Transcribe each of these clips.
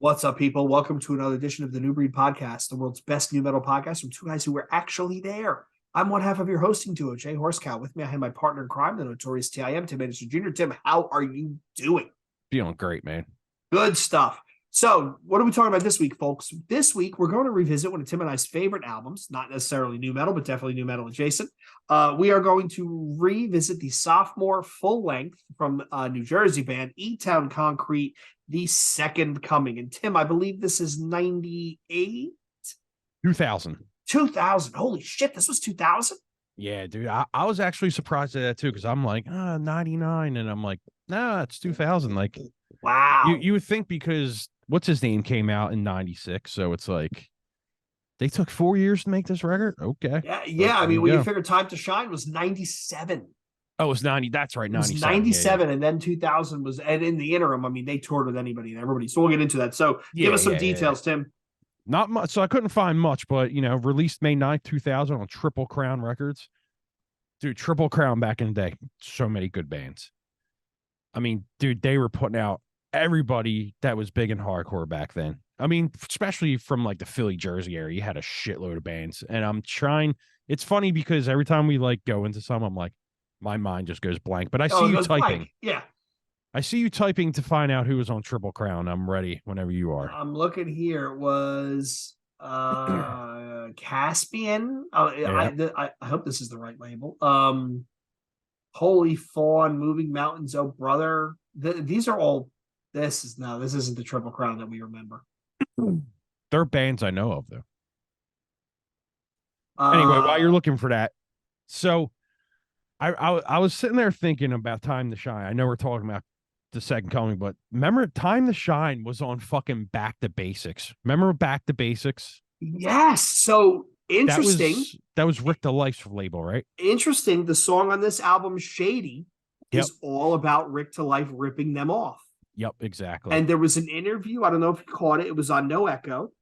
What's up, people? Welcome to another edition of the New Breed Podcast, the world's best new metal podcast from two guys who were actually there. I'm one half of your hosting duo, Jay Horsecow. With me, I have my partner in crime, the notorious TIM, Tim Anderson Jr. Tim, how are you doing? Feeling great, man. Good stuff. So, what are we talking about this week, folks? This week, we're going to revisit one of Tim and I's favorite albums, not necessarily new metal, but definitely new metal adjacent. We are going to revisit the sophomore full length from New Jersey band E-Town Concrete, The Second Coming. And Tim, I believe this is 98? 2000. 2000. Holy shit, this was 2000? Yeah, dude. I was actually surprised at that too, because I'm like, 99. And I'm like, nah, it's 2000. Like, wow. You would think because what's his name came out in 96. So it's like they took 4 years to make this record. Okay. Yeah. I mean, when you figure Time to Shine was 97. Oh, it was 90. That's right. 97. It was 97, yeah. And then 2000 was, and in the interim, I mean, they toured with anybody and everybody. So we'll get into that. So give us some details, Tim. Not much. So I couldn't find much, but, released May 9th, 2000 on Triple Crown Records. Dude, Triple Crown back in the day. So many good bands. I mean, dude, they were putting out everybody that was big in hardcore back then. I mean, especially from like the Philly, Jersey area, you had a shitload of bands. And I'm trying, it's funny because every time we like go into some, I'm like, my mind just goes blank. But I see you typing. Blank. Yeah. I see you typing to find out who was on Triple Crown. I'm ready whenever you are. I'm looking here. It was Caspian. I hope this is the right label. Holy Fawn, Moving Mountains, Oh Brother. These are all. This isn't the Triple Crown that we remember. They're bands I know of, though. Anyway, while you're looking for that, so I was sitting there thinking about Time to Shine. I know we're talking about The Second Coming, but remember Time to Shine was on fucking Back to Basics. Remember Back to Basics? Yes. So interesting. That was Rick the Life's label, right? Interesting. The song on this album, Shady, is all about Rick to Life ripping them off. Yep, exactly. And there was an interview. I don't know if you caught it. It was on No Echo.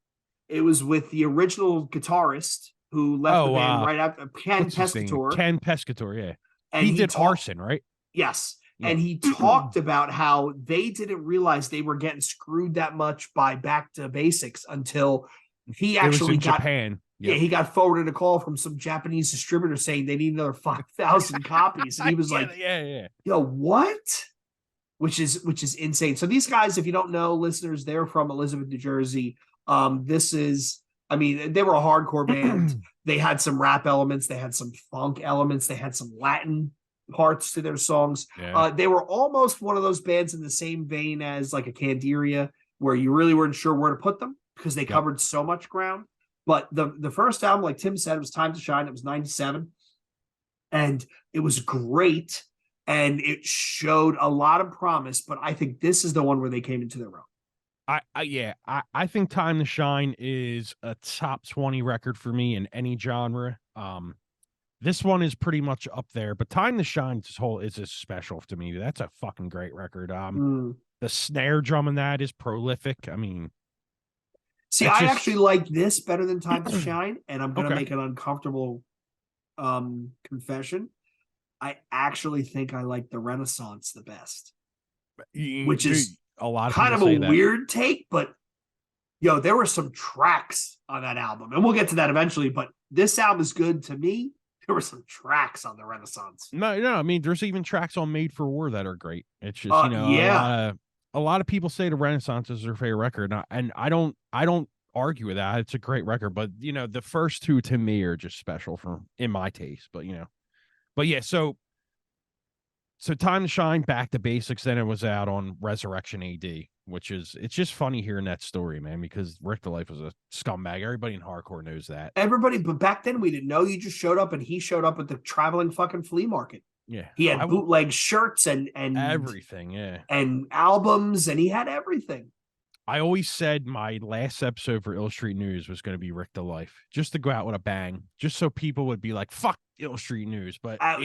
It was with the original guitarist who left the band right after Ken Pescatore. Ken Pescatore, yeah. And he did Arson, right? Yes. Yeah. And he talked about how they didn't realize they were getting screwed that much by Back to Basics until he actually got Japan. Yep. Yeah, he got forwarded a call from some Japanese distributor saying they need another 5,000 copies. And he was like, yo, what? Which is insane. So these guys, if you don't know, listeners, they're from Elizabeth, New Jersey. They were a hardcore band. They had some rap elements. They had some funk elements. They had some Latin parts to their songs. Yeah. They were almost one of those bands in the same vein as like a Candiria, where you really weren't sure where to put them because they covered so much ground. But the first album, like Tim said, it was Time to Shine. It was 97. And it was great. And it showed a lot of promise, but I think this is the one where they came into their own. I think Time to Shine is a top 20 record for me in any genre. This one is pretty much up there, but Time to Shine is special to me. That's a fucking great record. The snare drum in that is prolific. I mean, see, I actually like this better than Time to Shine, and I'm gonna make an uncomfortable confession. I actually think I like the Renaissance the best, which is a lot of kind of a weird take, but there were some tracks on that album, and we'll get to that eventually. But this album is good to me. There were some tracks on the Renaissance. No, I mean, there's even tracks on Made for War that are great. It's just a lot of people say the Renaissance is their favorite record, and I don't argue with that. It's a great record, but the first two to me are just special in my taste. But yeah, so Time to Shine, Back to Basics, then it was out on Resurrection AD, it's just funny hearing that story, man, because Rick the Life was a scumbag. Everybody in hardcore knows that. But back then we didn't know. You just showed up and he showed up at the traveling fucking flea market. Yeah. He had bootleg shirts and everything, yeah. And albums, and he had everything. I always said my last episode for Illustrated News was going to be Rick the Life, just to go out with a bang, just so people would be like, fuck Illustrated News. But I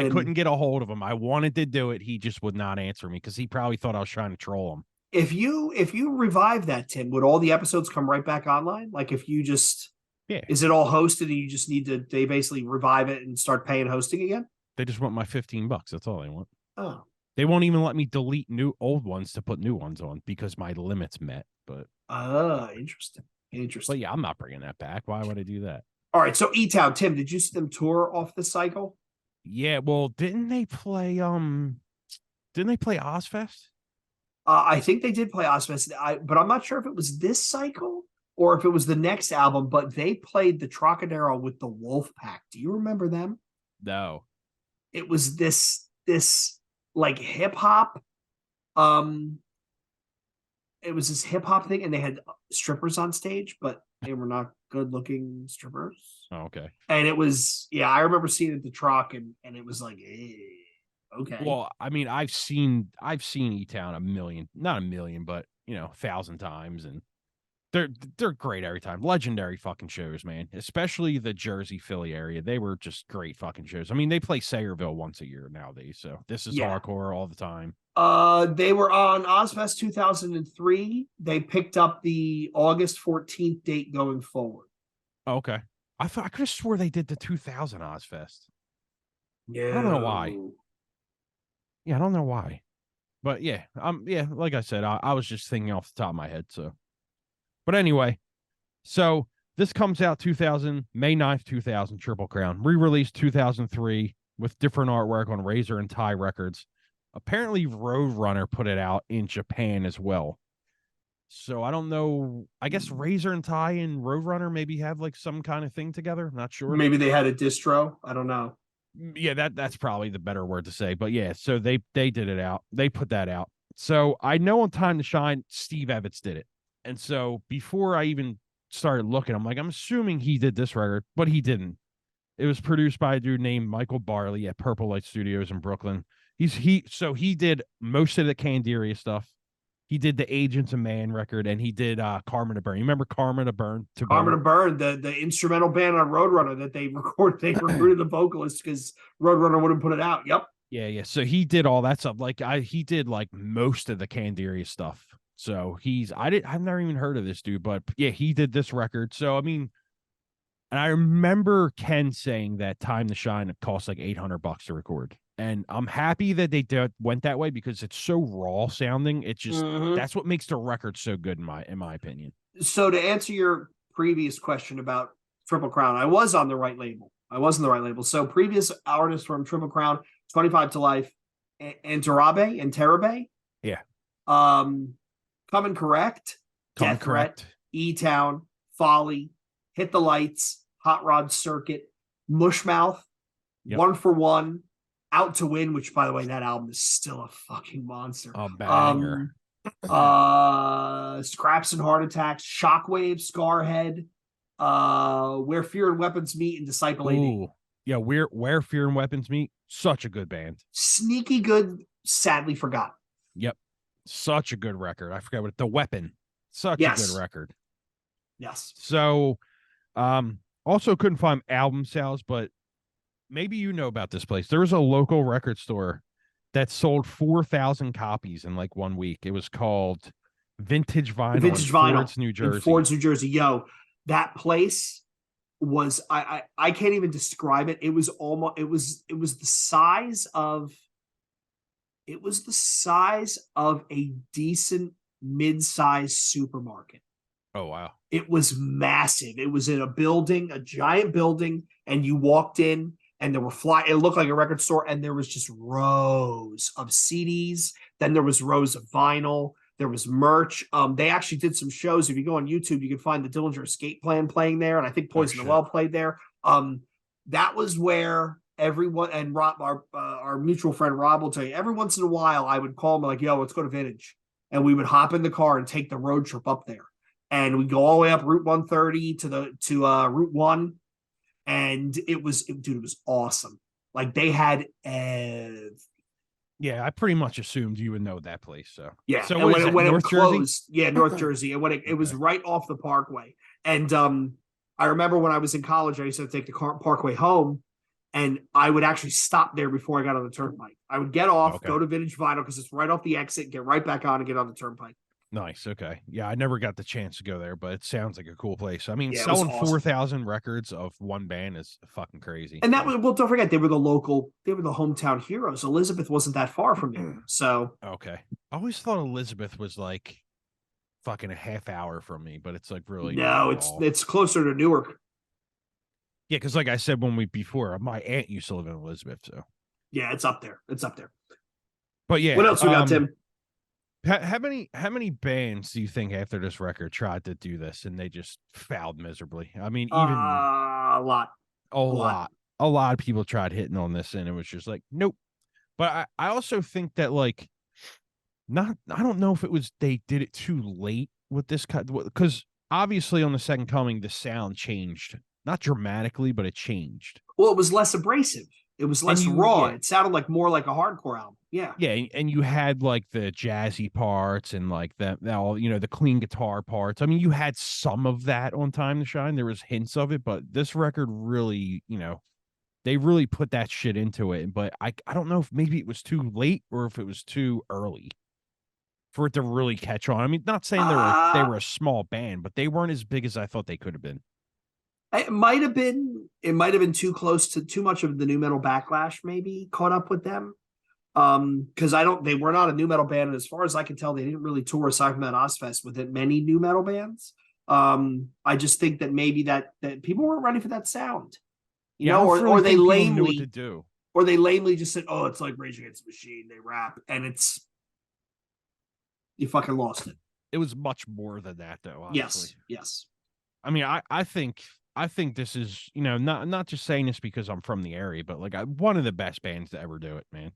couldn't get a hold of him. I wanted to do it. He just would not answer me because he probably thought I was trying to troll him. If you revive that, Tim, would all the episodes come right back online? Like if you just, is it all hosted and you just need to, they basically revive it and start paying hosting again? They just want my $15. That's all they want. Oh. They won't even let me delete old ones to put new ones on because my limit's met. But interesting. But yeah, I'm not bringing that back. Why would I do that? All right, so E-Town, Tim, did you see them tour off the cycle? Yeah, well, didn't they play Ozfest? I think they did play Ozfest, but I'm not sure if it was this cycle or if it was the next album, but they played the Trocadero with the Wolf Pack. Do you remember them? No. It was this like hip hop. It was this hip hop thing, and they had strippers on stage, but they were not good looking strippers. Oh, okay. And it was, yeah, I remember seeing it at the Troc, and it was like, okay. Well, I mean, I've seen E-Town not a million, but 1,000 times, and they're great every time. Legendary fucking shows, man. Especially the Jersey, Philly area. They were just great fucking shows. I mean, they play Sayreville once a year nowadays, so this is hardcore all the time. They were on Ozfest 2003. They picked up the August 14th date going forward. Oh, okay. I could have swore they did the 2000 Ozfest. Yeah. I don't know why. Yeah, I don't know why. But yeah, like I said, I was just thinking off the top of my head, so. But anyway, so this comes out May 9th, 2000, Triple Crown. Re-released 2003 with different artwork on Razor and Tie Records. Apparently, Roadrunner put it out in Japan as well. So I don't know. I guess Razor and Tie and Roadrunner maybe have like some kind of thing together. I'm not sure. Maybe they had a distro. I don't know. Yeah, that's probably the better word to say. But yeah, so they did it out. They put that out. So I know on Time to Shine, Steve Evans did it. And so before I even started looking, I'm like, I'm assuming he did this record, but he didn't. It was produced by a dude named Michael Barley at Purple Light Studios in Brooklyn. He did most of the Candiria stuff. He did the Agents of Man record, and he did Karma to Burn. You remember Karma to Burn? Karma to Burn, the instrumental band on Roadrunner that they recruited the vocalist because Roadrunner wouldn't put it out. Yep. Yeah. So he did all that stuff. He did like most of the Candiria stuff. So I've never even heard of this dude, but yeah, he did this record. So I mean, and I remember Ken saying that Time to Shine cost like $800 to record. And I'm happy that they went that way because it's so raw sounding. It's just that's what makes the record so good in my opinion. So to answer your previous question about Triple Crown, I was on the right label. So previous artists from Triple Crown, 25 to Life, and Terabe. Yeah. Coming Correct, Death Threat, E-Town, Folly, Hit the Lights, Hot Rod Circuit, Mushmouth, One for One, Out to Win, which by the way, that album is still a fucking monster. A banger. Scraps and Heart Attacks, Shockwave, Scarhead, Where Fear and Weapons Meet, and Disciple 88. Yeah, Where Fear and Weapons Meet, such a good band. Sneaky good, sadly forgotten. Yep. Such a good record. I forgot what The Weapon. Such a good record. Yes. So also couldn't find album sales, but maybe you know about this place. There was a local record store that sold 4,000 copies in like 1 week. It was called Vintage Vinyl in Ford's, New Jersey. Ford's, New Jersey. Yo, that place was I can't even describe it. It was the size of a decent mid-sized supermarket. Oh wow. It was massive. It was in a giant building, and you walked in and there were it looked like a record store, and there was just rows of CDs. Then there was rows of vinyl. There was merch. They actually did some shows. If you go on YouTube, you can find the Dillinger Escape Plan playing there, and I think Poison the Well played there. That was where everyone, and Rob, our mutual friend Rob will tell you, every once in a while I would call him like, yo, let's go to Vintage. And we would hop in the car and take the road trip up there. And we'd go all the way up Route 130 to Route 1. And it was awesome. Like they had yeah, I pretty much assumed you would know that place. So yeah, so and when it closed, yeah, North Jersey, and when it was right off the Parkway. And I remember when I was in college, I used to take the Parkway home, and I would actually stop there before I got on the turnpike. I would get off, go to Vintage Vinyl because it's right off the exit, get right back on and get on the turnpike. Nice. Okay. Yeah, I never got the chance to go there, but it sounds like a cool place. I mean, yeah, selling awesome. 4,000 records of one band is fucking crazy. And that was, well, don't forget, they were the hometown heroes. Elizabeth wasn't that far from there. So okay. I always thought Elizabeth was like fucking a half hour from me, but it's like really no, not at all. it's closer to Newark. Yeah, because like I said when we before, my aunt used to live in Elizabeth, so yeah, it's up there. It's up there. But yeah, what else we got, Tim? How many bands do you think after this record tried to do this and they just failed miserably? I mean, even a lot, a lot of people tried hitting on this and it was just like nope. But I also think that like not I don't know if it was they did it too late with this cut because obviously on the Second Coming the sound changed, not dramatically, but it changed. Well, it was less abrasive. It was less raw. It sounded like more like a hardcore album. Yeah. Yeah, and you had like the jazzy parts and like all the clean guitar parts. I mean, you had some of that on Time to Shine. There was hints of it, but this record really, they really put that shit into it. But I don't know if maybe it was too late or if it was too early for it to really catch on. I mean, not saying they were a small band, but they weren't as big as I thought they could have been. It might have been too close to too much of the nu metal backlash, maybe caught up with them. Because they were not a nu metal band, and as far as I can tell, they didn't really tour aside from that Ozfest with many nu metal bands. I just think that maybe that people weren't ready for that sound, or they lamely knew what to do, or they lamely just said, "Oh, it's like Rage Against the Machine." They rap, and you fucking lost it. It was much more than that, though. Honestly. Yes. I mean, I think this is, not just saying this because I'm from the area, but like one of the best bands to ever do it, man.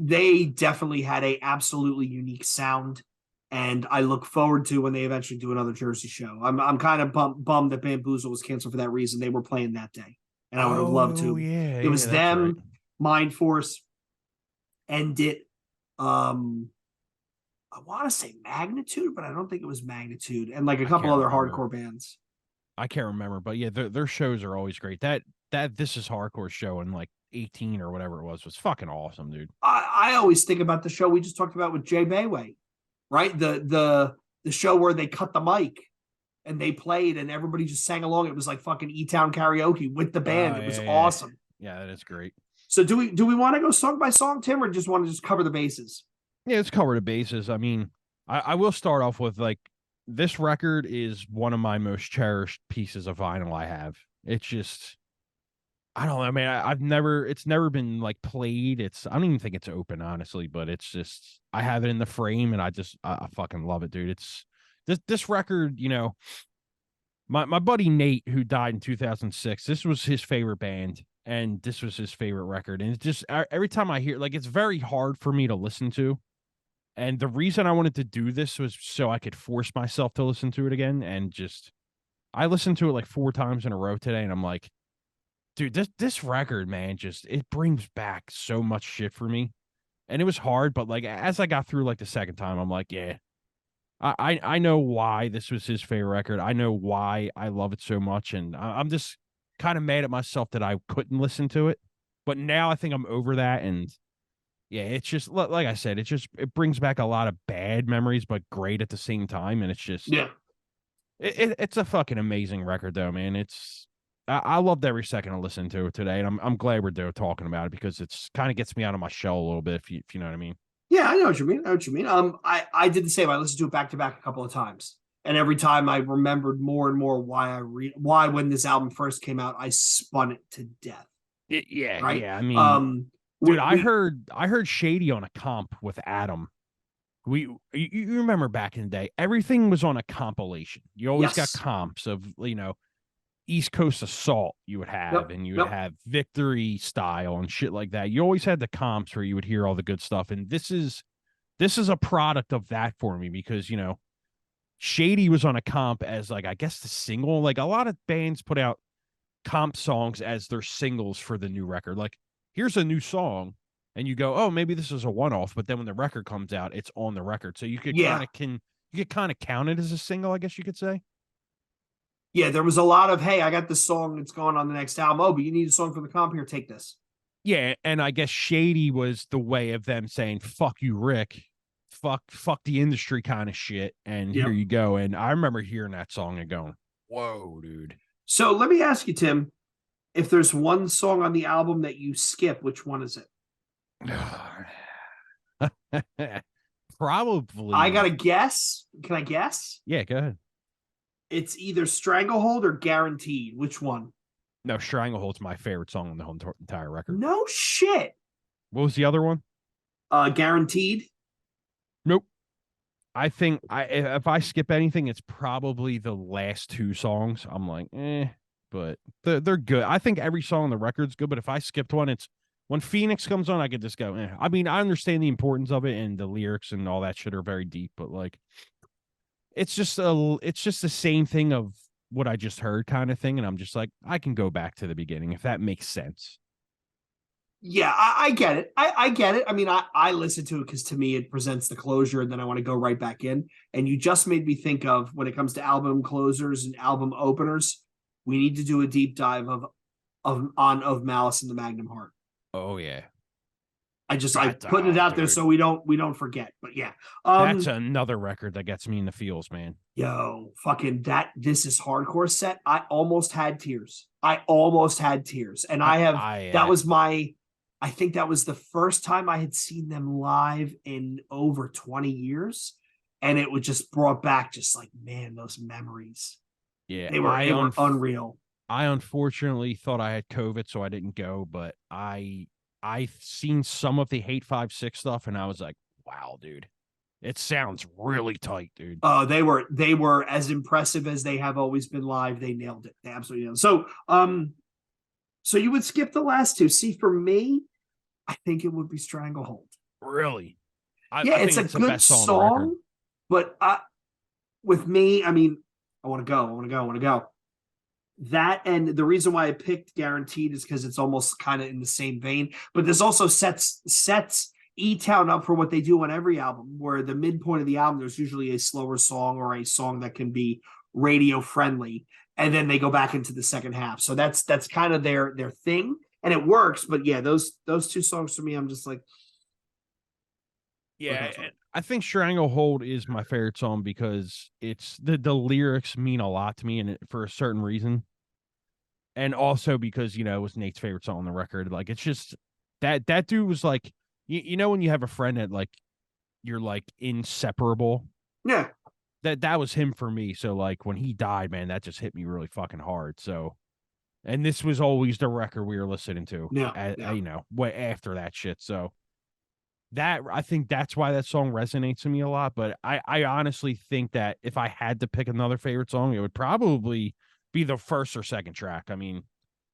They definitely had a absolutely unique sound, and I look forward to when they eventually do another Jersey show. I'm kind of bummed that Bamboozle was canceled for that reason. They were playing that day, and I would have loved to. Yeah, it was them, right. Mind Force, End It. I want to say Magnitude, but I don't think it was Magnitude, and like a couple other hardcore bands. I can't remember, but yeah, their shows are always great. That This Is Hardcore show in like 18 or whatever it was fucking awesome, dude. I always think about the show we just talked about with Jay Bayway, right? The show where they cut the mic and they played and everybody just sang along. It was like fucking E-Town karaoke with the band. It was awesome. Yeah, that is great. So do we want to go song by song, Tim, or just want to just cover the bases? Yeah, let's cover the bases. I mean, I will start off with like this record is one of my most cherished pieces of vinyl I have. It's just I don't know. I mean, it's never been like played. I don't even think it's open, honestly, but it's just, I have it in the frame and I fucking love it, dude. It's this record, my buddy Nate, who died in 2006, this was his favorite band and this was his favorite record. And it's just, every time I hear, like, it's very hard for me to listen to. And the reason I wanted to do this was so I could force myself to listen to it again. And just, I listened to it like 4 times in a row today and I'm like, dude, this record, man, just it brings back so much shit for me. And it was hard, but like as I got through like the second time, I'm like, yeah, I know why this was his favorite record. I know why I love it so much. And I'm just kind of mad at myself that I couldn't listen to it. But now I think I'm over that. And yeah, it's just like I said, it brings back a lot of bad memories, but great at the same time. And it's just it's a fucking amazing record though, man. I loved every second of listening to it today, and I'm glad we're talking about it because it's kind of gets me out of my shell a little bit, if you know what I mean. Yeah, I know what you mean. I did the same. I listened to it back to back a couple of times, and every time I remembered more and more why when this album first came out, I spun it to death. Yeah, right? Yeah. I mean, dude, I heard Shady on a comp with Adam. You remember back in the day, everything was on a compilation. You always got comps of East Coast Assault you would have, and you would have Victory Style and shit like that. You always had the comps where you would hear all the good stuff. And this is a product of that for me because, Shady was on a comp as like, I guess the single, like a lot of bands put out comp songs as their singles for the new record. Like here's a new song and you go, oh, maybe this is a one-off. But then when the record comes out, it's on the record. So you could kind of count it as a single, I guess you could say. Yeah, there was a lot of, hey, I got this song that's going on the next album. Oh, but you need a song for the comp here. Take this. Yeah, and I guess Shady was the way of them saying, fuck you, Rick. Fuck the industry kind of shit. And here you go. And I remember hearing that song and going, whoa, dude. So let me ask you, Tim, if there's one song on the album that you skip, which one is it? Probably. I got to guess. Can I guess? Yeah, go ahead. It's either Stranglehold or Guaranteed. Which one? No, Stranglehold's my favorite song on the whole entire record. No shit. What was the other one? Guaranteed. Nope. I think if I skip anything, it's probably the last two songs. I'm like, but they're good. I think every song on the record's good, but if I skipped one, it's when Phoenix comes on, I could just go, I mean, I understand the importance of it and the lyrics and all that shit are very deep, but like it's just the same thing of what I just heard kind of thing. And I'm just like, I can go back to the beginning if that makes sense. Yeah, I get it. I get it. I mean, I listen to it because to me it presents the closure, and then I want to go right back in. And you just made me think of when it comes to album closers and album openers, we need to do a deep dive of Malice and the Magnum Heart. Oh yeah. I'm putting it out there so we don't forget. But yeah. That's another record that gets me in the feels, man. Yo, fucking This Is Hardcore set. I almost had tears. And I think that was the first time I had seen them live in over 20 years. And it was just brought back just like, man, those memories. Yeah. They were unreal. I unfortunately thought I had COVID, so I didn't go, but I've seen some of the Hate 5-6 stuff, and I was like, wow, dude. It sounds really tight, dude. They were as impressive as they have always been live. They nailed it. They absolutely nailed it. So you would skip the last two. See, for me, I think it would be Stranglehold. Really? I it's a good song, but with me, I mean, I want to go. That, and the reason why I picked Guaranteed is because it's almost kind of in the same vein. But this also sets E-Town up for what they do on every album, where the midpoint of the album, there's usually a slower song or a song that can be radio friendly. And then they go back into the second half. So that's kind of their thing, and it works. But yeah, those two songs for me, I'm just like, yeah. I think Stranglehold is my favorite song because it's the lyrics mean a lot to me, and for a certain reason, and also because it was Nate's favorite song on the record. Like it's just that dude was like, you know when you have a friend that like you're like inseparable. Yeah. That was him for me. So like when he died, man, that just hit me really fucking hard. So, and this was always the record we were listening to. Yeah. Way after that shit. So that I think that's why that song resonates with me a lot. But I honestly think that if I had to pick another favorite song, it would probably be the first or second track. I mean,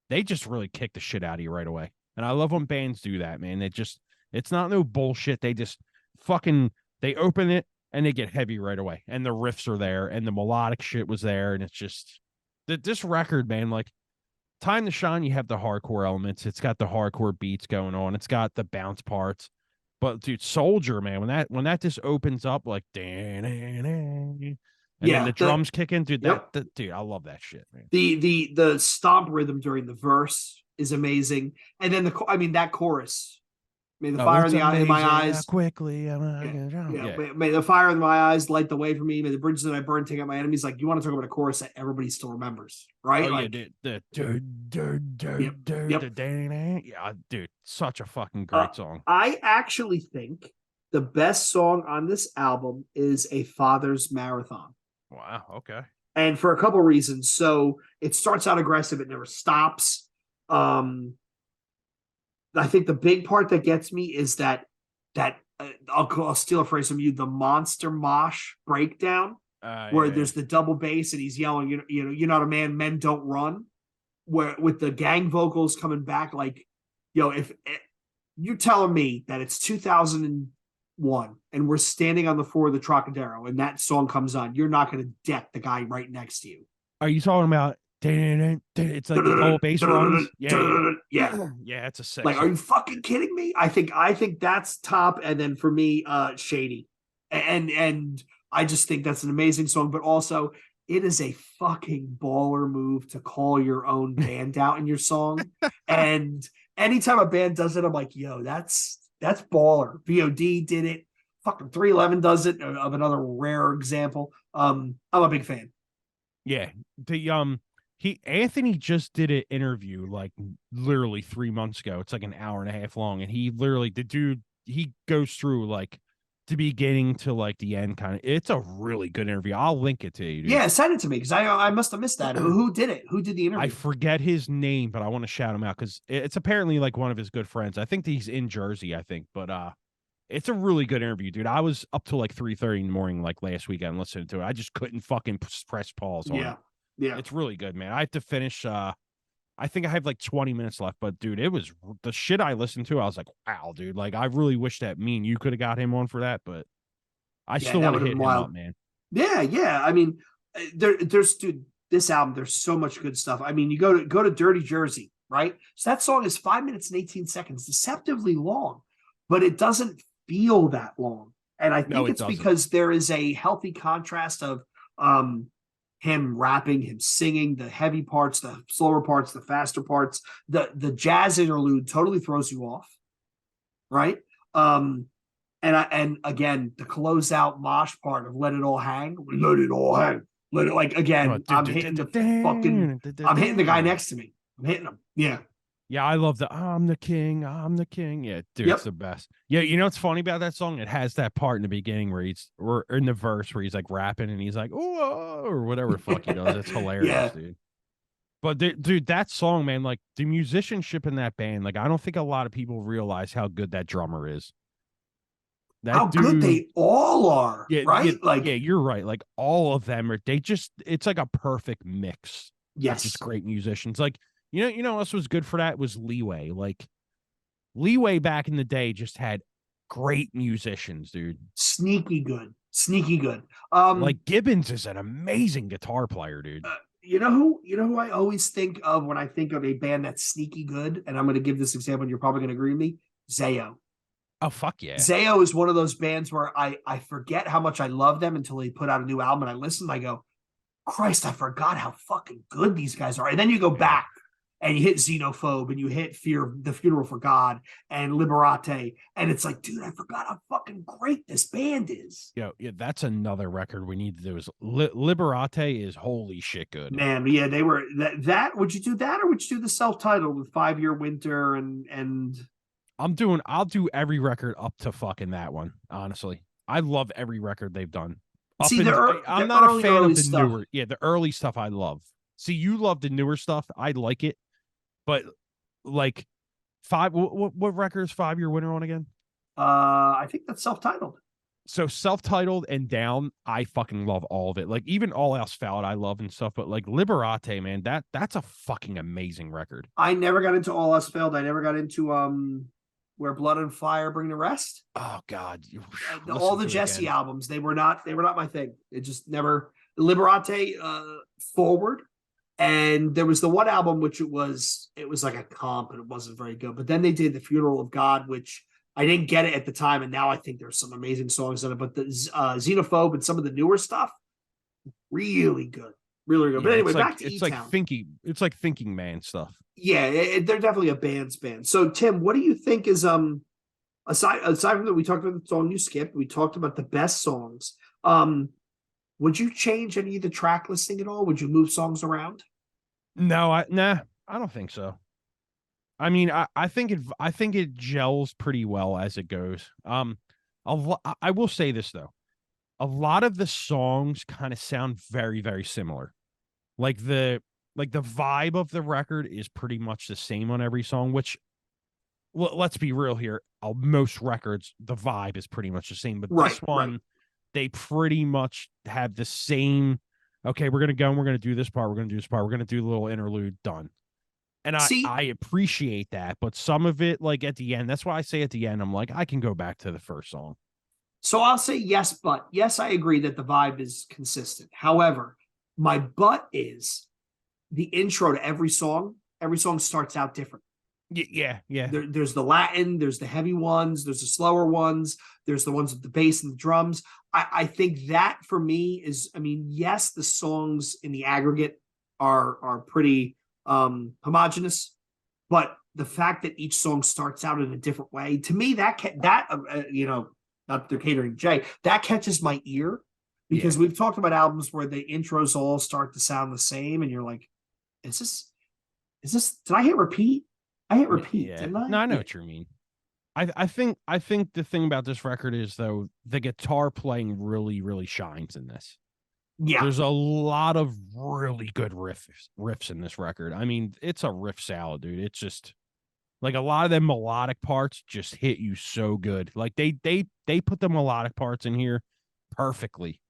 they just really kick the shit out of you right away. And I love when bands do that, man. It's not no bullshit. They just they open it and they get heavy right away. And the riffs are there and the melodic shit was there. And it's just this record, man, like Time to Shine, you have the hardcore elements. It's got the hardcore beats going on. It's got the bounce parts. But dude, Soldier, man, when that just opens up like and then the drums kick in, dude. Dude, I love that shit, man. The stomp rhythm during the verse is amazing, and then that chorus. May the fire in my eyes quickly. May the fire in my eyes light the way for me. May the bridges that I burn take out my enemies. Like, you want to talk about a chorus that everybody still remembers, right? Oh, yeah, dude, such a fucking great song. I actually think the best song on this album is A Father's Marathon. Wow. Okay. And for a couple of reasons. So it starts out aggressive. It never stops. I think the big part that gets me is that I'll steal a phrase from you, the monster mosh breakdown, where there's the double bass and he's yelling, you're not a man, men don't run, where with the gang vocals coming back, like, if you're telling me that it's 2001 and we're standing on the floor of the Trocadero and that song comes on, you're not going to deck the guy right next to you. Are you talking about it's like the whole bass runs? Yeah, it's a sick. Like, are you fucking kidding me? I think that's top, and then for me, Shady, and I just think that's an amazing song. But also, it is a fucking baller move to call your own band out in your song. And anytime a band does it, I'm like, yo, that's baller. VOD did it. Fucking 311 does it. Of another rare example. I'm a big fan. Yeah, Anthony just did an interview like literally 3 months ago. It's like an hour and a half long, and he literally he goes through like the beginning to like the end kind of. It's a really good interview. I'll link it to you, dude. Yeah, send it to me because I must have missed that. Who did it? Who did the interview? I forget his name, but I want to shout him out because it's apparently like one of his good friends. I think he's in Jersey, I think, but it's a really good interview, dude. I was up till like 3:30 in the morning, like last weekend, listening to it. I just couldn't fucking press pause on it. Yeah. It's really good, man. I have to finish. I think I have like 20 minutes left, but dude, it was the shit I listened to. I was like, wow, dude. Like, I really wish that me and you could have got him on for that, but I still want to hit him up, man. Yeah. I mean, there's dude, this album. There's so much good stuff. I mean, you go to Dirty Jersey, right? So that song is 5 minutes and 18 seconds, deceptively long, but it doesn't feel that long. And I think it's because there is a healthy contrast of him rapping, him singing, the heavy parts, the slower parts, the faster parts. The jazz interlude totally throws you off, right? And again, the closeout mosh part of "Let It All Hang," let it all hang, let it like again. I'm hitting the guy next to me. I'm hitting him. Yeah. Yeah, I love I'm the king. Yeah, dude, it's the best. Yeah, you know what's funny about that song? It has that part in the beginning where or in the verse where he's like rapping and he's like, oh, or whatever the fuck he does. It's hilarious, dude. But dude, that song, man, like the musicianship in that band, like I don't think a lot of people realize how good that drummer is. How good they all are, right? Yeah, you're right. Like all of them it's like a perfect mix. Yes, just great musicians. Like you know, what was good for that was Leeway. Like Leeway back in the day just had great musicians, dude. Sneaky good. Like Gibbons is an amazing guitar player, dude. You know who I always think of when I think of a band that's sneaky good, and I'm going to give this example, and you're probably going to agree with me. Zayo. Oh, fuck yeah. Zayo is one of those bands where I forget how much I love them until they put out a new album, and I listen, and I go, Christ, I forgot how fucking good these guys are. And then you go back and you hit Xenophobe and you hit The Funeral for God and Liberate. And it's like, dude, I forgot how fucking great this band is. Yeah, that's another record we need to do is Liberate is holy shit good. Man, yeah, they were that. Would you do that or would you do the self-titled with 5 Year Winter and I'll do every record up to fucking that one, honestly. I love every record they've done. I'm not a fan of the newer. Yeah, the early stuff I love. See, you love the newer stuff. I like it. But like what record is 5 Year Winter on again? I think that's self-titled. So self-titled and Down, I fucking love all of it. Like even All Else Failed, I love and stuff. But like Liberate, man, that's a fucking amazing record. I never got into All Else Failed. I never got into Where Blood and Fire Bring the Rest. Oh God, all the Jesse albums, they were not my thing. It just never. Liberate, Forward. And there was the one album which it was like a comp and it wasn't very good. But then they did The Funeral of God, which I didn't get it at the time, and now I think there's some amazing songs on it. But the Xenophobe and some of the newer stuff, really good, really good. But anyway, back to E-Town. It's like Thinking Man stuff. Yeah, they're definitely a band's band. So Tim, what do you think is aside from that? We talked about the song you skipped. We talked about the best songs. Would you change any of the track listing at all? Would you move songs around? No, I don't think so. I mean, I think it gels pretty well as it goes. I will say this though. A lot of the songs kind of sound very, very similar. Like the vibe of the record is pretty much the same on every song, which let's be real here. Most records, the vibe is pretty much the same, but this one, they pretty much have the same. Okay, we're gonna go and we're gonna do this part. We're gonna do this part. We're gonna do a little interlude. Done. And I appreciate that, but some of it, like at the end, that's why I say at the end, I'm like, I can go back to the first song. So I'll say yes, but yes, I agree that the vibe is consistent. However, my but is the intro to every song. Every song starts out different. Yeah. There's the Latin, there's the heavy ones, there's the slower ones, there's the ones with the bass and the drums. I think that for me is, I mean, yes, the songs in the aggregate are pretty homogenous, but the fact that each song starts out in a different way, to me, not that they're catering Jay, that catches my ear because we've talked about albums where the intros all start to sound the same, and you're like, is this? Did I hit repeat? I hit repeat, didn't I? No, I know what you mean. I think the thing about this record is, though, the guitar playing really, really shines in this. Yeah. There's a lot of really good riffs in this record. I mean, it's a riff salad, dude. It's just like a lot of them melodic parts just hit you so good. Like they put the melodic parts in here perfectly.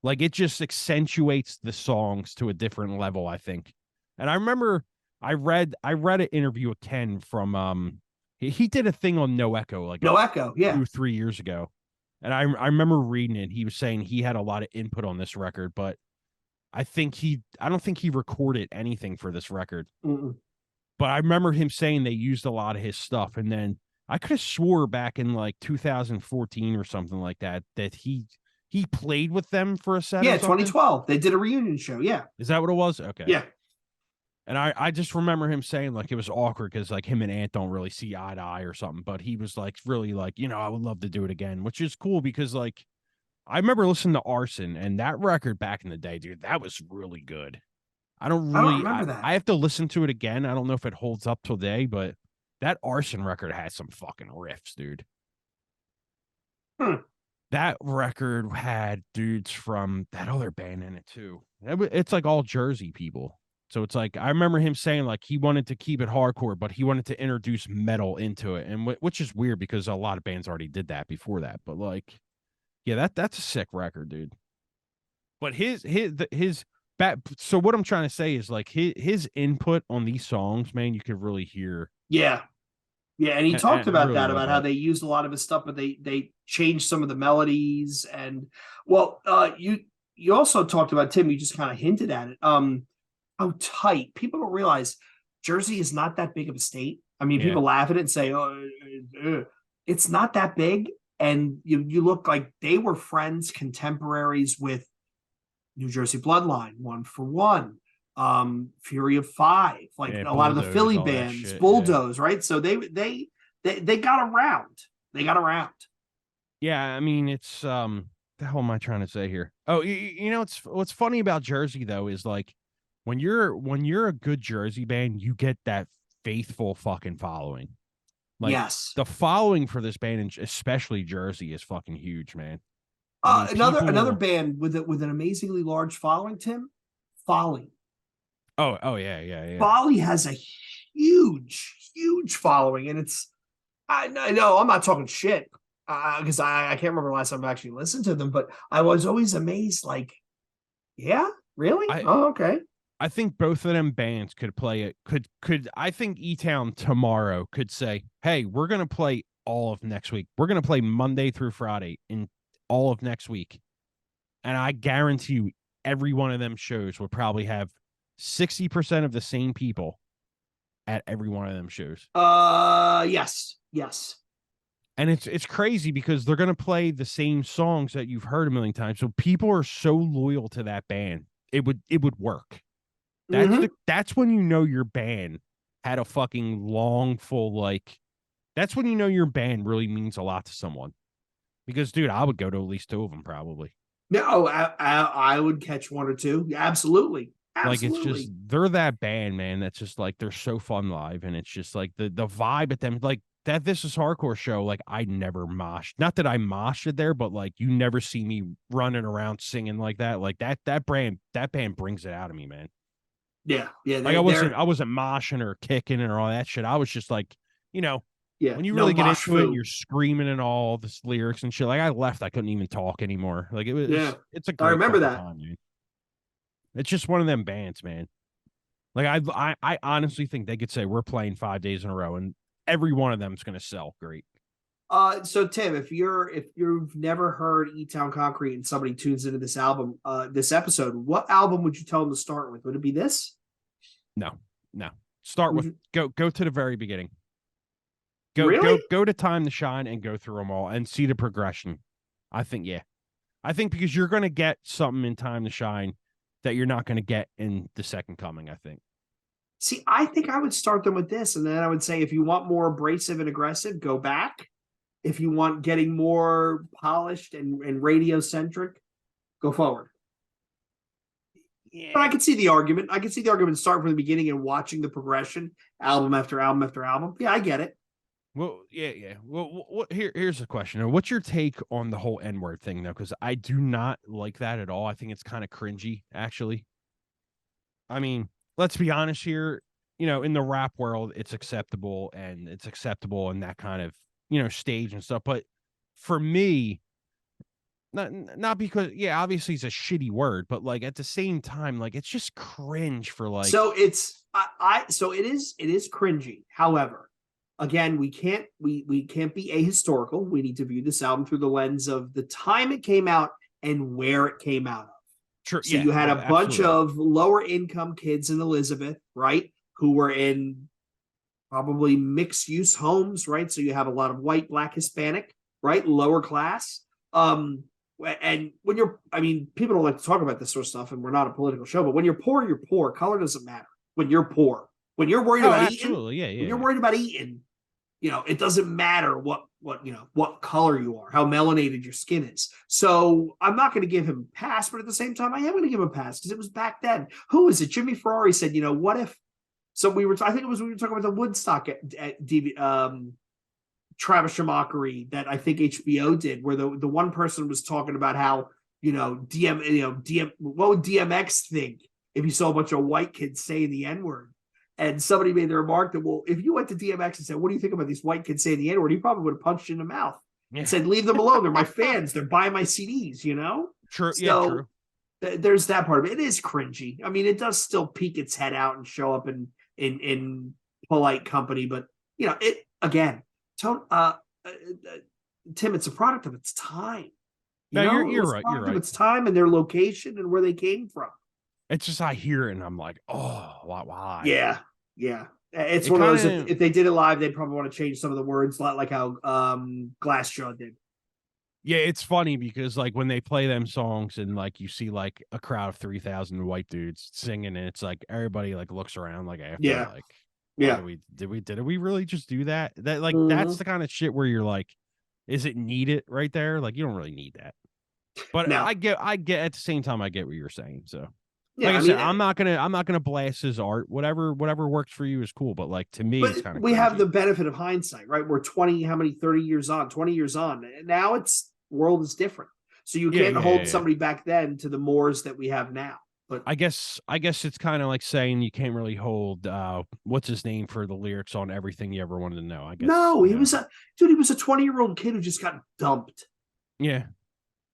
Like it just accentuates the songs to a different level, I think. And I remember I read an interview with Ken from he did a thing on No Echo like No Echo, yeah. 2-3 years ago. And I remember reading it. He was saying he had a lot of input on this record, but I don't think he recorded anything for this record. Mm-mm. But I remember him saying they used a lot of his stuff. And then I could have swore back in like 2014 or something like that he played with them for a set. Yeah, or something. 2012. They did a reunion show. Yeah. Is that what it was? Okay. Yeah. And I just remember him saying like it was awkward because like him and Ant don't really see eye to eye or something. But he was like really like, I would love to do it again, which is cool because like I remember listening to Arson and that record back in the day, dude, that was really good. I don't remember that. I have to listen to it again. I don't know if it holds up today, but that Arson record has some fucking riffs, dude. That record had dudes from that other band in it too. It's like all Jersey people. So it's like I remember him saying like he wanted to keep it hardcore, but he wanted to introduce metal into it, and which is weird because a lot of bands already did that before that. But like, yeah, that's a sick record, dude. But his back. So what I'm trying to say is like his input on these songs, man, you could really hear. Yeah. Yeah, and he talked about really that, about how they used a lot of his stuff, but they changed some of the melodies. And well, you also talked about, Tim, you just kind of hinted at it. How tight. People don't realize Jersey is not that big of a state. I mean, people laugh at it and say, it's not that big. And you look like they were friends, contemporaries with New Jersey Bloodline, One for One, Fury of Five, like a lot of the Philly bands, Bulldoze, right? So they got around. They got around. Yeah, I mean, it's the hell am I trying to say here? Oh, it's what's funny about Jersey though is like when you're a good Jersey band, you get that faithful fucking following. Like, yes, the following for this band, and especially Jersey, is fucking huge, man. I mean, another band with an amazingly large following, Tim, Folly. Oh yeah. Folly has a huge following, and I know I'm not talking shit because I can't remember the last time I actually listened to them, but I was always amazed. Like, yeah, really? Okay. I think both of them bands could play it. Could I think E-Town tomorrow could say, "Hey, we're gonna play all of next week. We're gonna play Monday through Friday in all of next week," and I guarantee you, every one of them shows would probably have 60% of the same people at every one of them shows. Yes. And it's crazy because they're gonna play the same songs that you've heard a million times. So people are so loyal to that band. It would work. That's when you know your band had a fucking long, full, like, that's when you know your band really means a lot to someone. Because, dude, I would go to at least 2 of them probably. No, I would catch 1 or 2. Absolutely. Like, it's just, they're that band, man. That's just like, they're so fun live. And it's just like the vibe at them, like that This Is Hardcore show. Like, I never moshed. Not that I moshed it there, but like, you never see me running around singing like that. Like that band brings it out of me, man. Yeah. Like I wasn't moshing or kicking or all that shit. I was just like, when you really get into it, and you're screaming and all this lyrics and shit. Like I left, I couldn't even talk anymore. Like it's a great I remember that. time, dude. It's just one of them bands, man. Like I honestly think they could say we're playing 5 days in a row, and every one of them is going to sell great. So Tim, if you've never heard E-Town Concrete and somebody tunes into this album, this episode, what album would you tell them to start with? Would it be this? No. Start with go to the very beginning. Go to Time to Shine and go through them all and see the progression. I think because you're going to get something in Time to Shine that you're not going to get in the Second Coming, I think. See, I think I would start them with this, and then I would say if you want more abrasive and aggressive, go back. If you want getting more polished and radio-centric, go forward. Yeah. But I can see the argument. I can see the argument starting from the beginning and watching the progression, album after album after album. Yeah, I get it. Well, yeah. Well, here's a question. What's your take on the whole N-word thing, though? Because I do not like that at all. I think it's kind of cringy, actually. I mean, let's be honest here. In the rap world, it's acceptable in that kind of, stage and stuff. But for me, not because, yeah, obviously it's a shitty word, but like at the same time, like it's just cringe for like. So it is cringy. However, again, we can't be ahistorical. We need to view this album through the lens of the time it came out and where it came out of. True. So Yeah, you had a bunch absolutely. of lower income kids in Elizabeth, right? Who were in probably mixed use homes, right? So you have a lot of white, black, Hispanic, right? Lower class. And when people don't like to talk about this sort of stuff, and we're not a political show, but when you're poor, you're poor. Color doesn't matter. When you're poor, when you're worried Oh, about absolutely. eating, Yeah. when you're worried about eating, it doesn't matter what color you are, how melanated your skin is. So I'm not going to give him a pass, but at the same time, I am going to give him a pass because it was back then. Who is it? Jimmy Ferrari said, what if? So we were talking about the Woodstock Travis Shamockery that I think HBO did, where the one person was talking about how what would DMX think if he saw a bunch of white kids saying the N-word? And somebody made the remark that, well, if you went to DMX and said, what do you think about these white kids saying the N-word? He probably would have punched you in the mouth and said, leave them alone. They're my fans. They're buying my CDs, True. So Yeah, true. There's that part of it. It is cringy. I mean, it does still peek its head out and show up in polite company, but it again, Tim, it's a product of its time. No, you're right. You're right. Of its time and their location and where they came from. It's just I hear it and I'm like, oh, why? Yeah. It's one of those. If they did it live, they'd probably want to change some of the words, like how Glassjaw did. Yeah, it's funny because like when they play them songs and like you see like a crowd of 3,000 white dudes singing, and it's like everybody like looks around like after like, yeah, did we really just do that? That like that's the kind of shit where you're like, is it needed right there? Like you don't really need that. But no. I get at the same time I get what you're saying. So yeah, like I said, I'm not gonna blast his art. Whatever works for you is cool. But like to me, it's kind of we cringy. have the benefit of hindsight, right? We're 30 years on, 20 years on. And now it's world is different. So you can't hold somebody back then to the mores that we have now. But I guess it's kind of like saying you can't really hold what's his name for the lyrics on Everything You Ever Wanted to Know. I guess no, he was a 20-year-old kid who just got dumped. Yeah.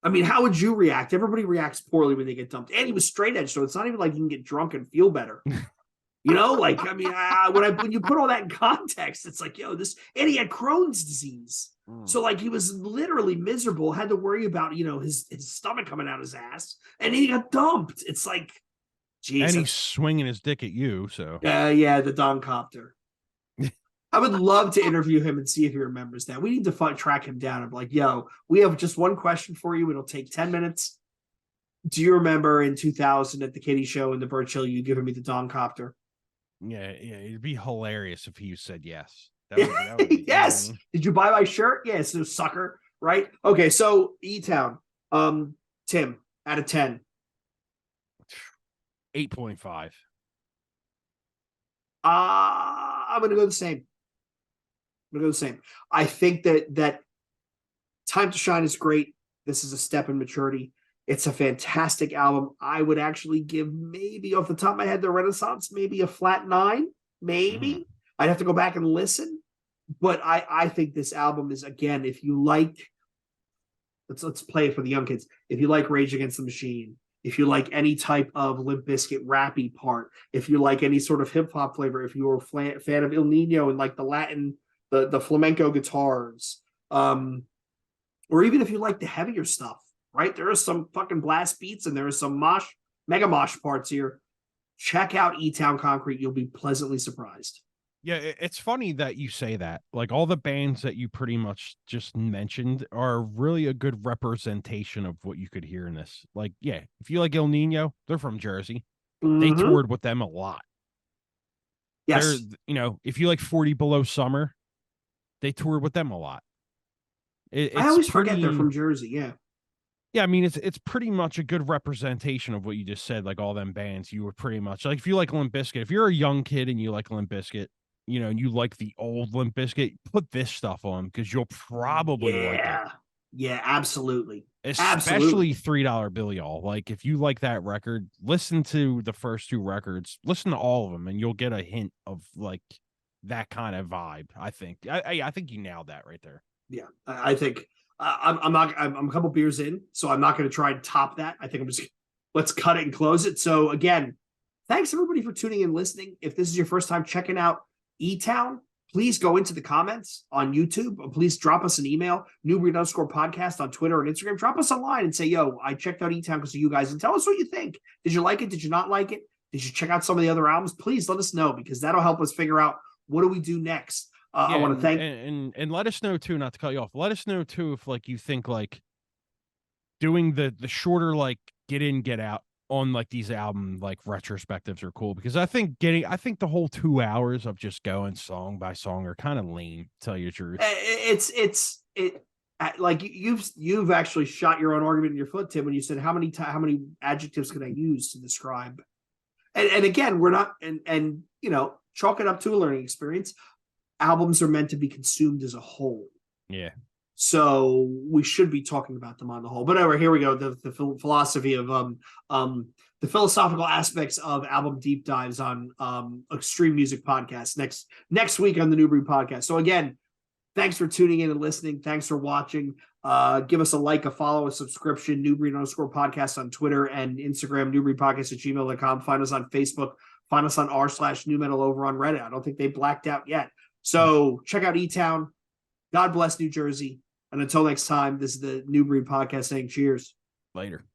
I mean, how would you react? Everybody reacts poorly when they get dumped. And he was straight edge, so it's not even like you can get drunk and feel better. When you put all that in context, it's like, and he had Crohn's disease. So like he was literally miserable, had to worry about, his stomach coming out his ass, and he got dumped. It's like, geez. And he's swinging his dick at you, so. Yeah, the Don Copter. I would love to interview him and see if he remembers that. We need to track him down. I'm like, we have just one question for you. It'll take 10 minutes. Do you remember in 2000 at the Kitty Show in the Birch Hill, you giving me the Don Copter? Yeah, it'd be hilarious if he said yes. That would be, yes. Did you buy my shirt? Yes, no sucker. Right? Okay, so E-Town. Tim, out of 10. 8.5. I'm gonna go the same. I think that Time to Shine is great. This is a step in maturity. It's a fantastic album. I would actually give, maybe off the top of my head, the Renaissance, maybe a flat 9. Maybe. I'd have to go back and listen. But I think this album is, again, if you like, let's play it for the young kids. If you like Rage Against the Machine, if you like any type of Limp Bizkit rappy part, if you like any sort of hip hop flavor, if you're a fan of El Nino and like the Latin, the flamenco guitars, or even if you like the heavier stuff, right? There are some fucking blast beats and there are some mega mosh parts here. Check out E-Town Concrete. You'll be pleasantly surprised. Yeah, it's funny that you say that. Like all the bands that you pretty much just mentioned are really a good representation of what you could hear in this. Like, yeah, if you like El Nino, they're from Jersey. They toured with them a lot. Yes. If you like 40 Below Summer, they toured with them a lot. I always forget they're from Jersey. Yeah. Yeah, I mean, it's pretty much a good representation of what you just said. Like all them bands, you were pretty much like, if you like Limp Bizkit, if you're a young kid and you like Limp Bizkit, and you like the old Limp Bizkit, put this stuff on because you'll probably like it. Yeah, absolutely. Especially $3 Bill Y'all. Like, if you like that record, listen to the first 2 records, listen to all of them, and you'll get a hint of like that kind of vibe. I think. I think you nailed that right there. Yeah, I think I'm a couple beers in, so I'm not going to try and top that. I think I'm just let's cut it and close it. So again, thanks everybody for tuning in, listening. If this is your first time checking out E-Town, please go into the comments on YouTube. Please drop us an email, _podcast on Twitter and Instagram. Drop us a line and say, yo, I checked out E-Town because of you guys, and tell us what you think. Did you like it? Did you not like it? Did you check out some of the other albums? Please let us know, because that'll help us figure out what do we do next. I want to thank and let us know too, not to cut you off. Let us know too if like you think like doing the shorter like get in, get out on like these album like retrospectives are cool, because I think the whole 2 hours of just going song by song are kind of lame, to tell you the truth. It's like you've actually shot your own argument in your foot, Tim, when you said how many adjectives can I use to describe, and again, we're not, and chalk it up to a learning experience. Albums are meant to be consumed as a whole. Yeah. So we should be talking about them on the whole. But anyway, here we go. The philosophy of the philosophical aspects of album deep dives on Extreme Music Podcast next week on the New Breed Podcast. So again, thanks for tuning in and listening. Thanks for watching. Give us a like, a follow, a subscription. New Breed _podcast on Twitter and Instagram. newbreedpodcast@gmail.com. Find us on Facebook. Find us on r/numetal over on Reddit. I don't think they blacked out yet. So check out E-Town. God bless New Jersey. And until next time, this is the New Breed Podcast saying cheers. Later.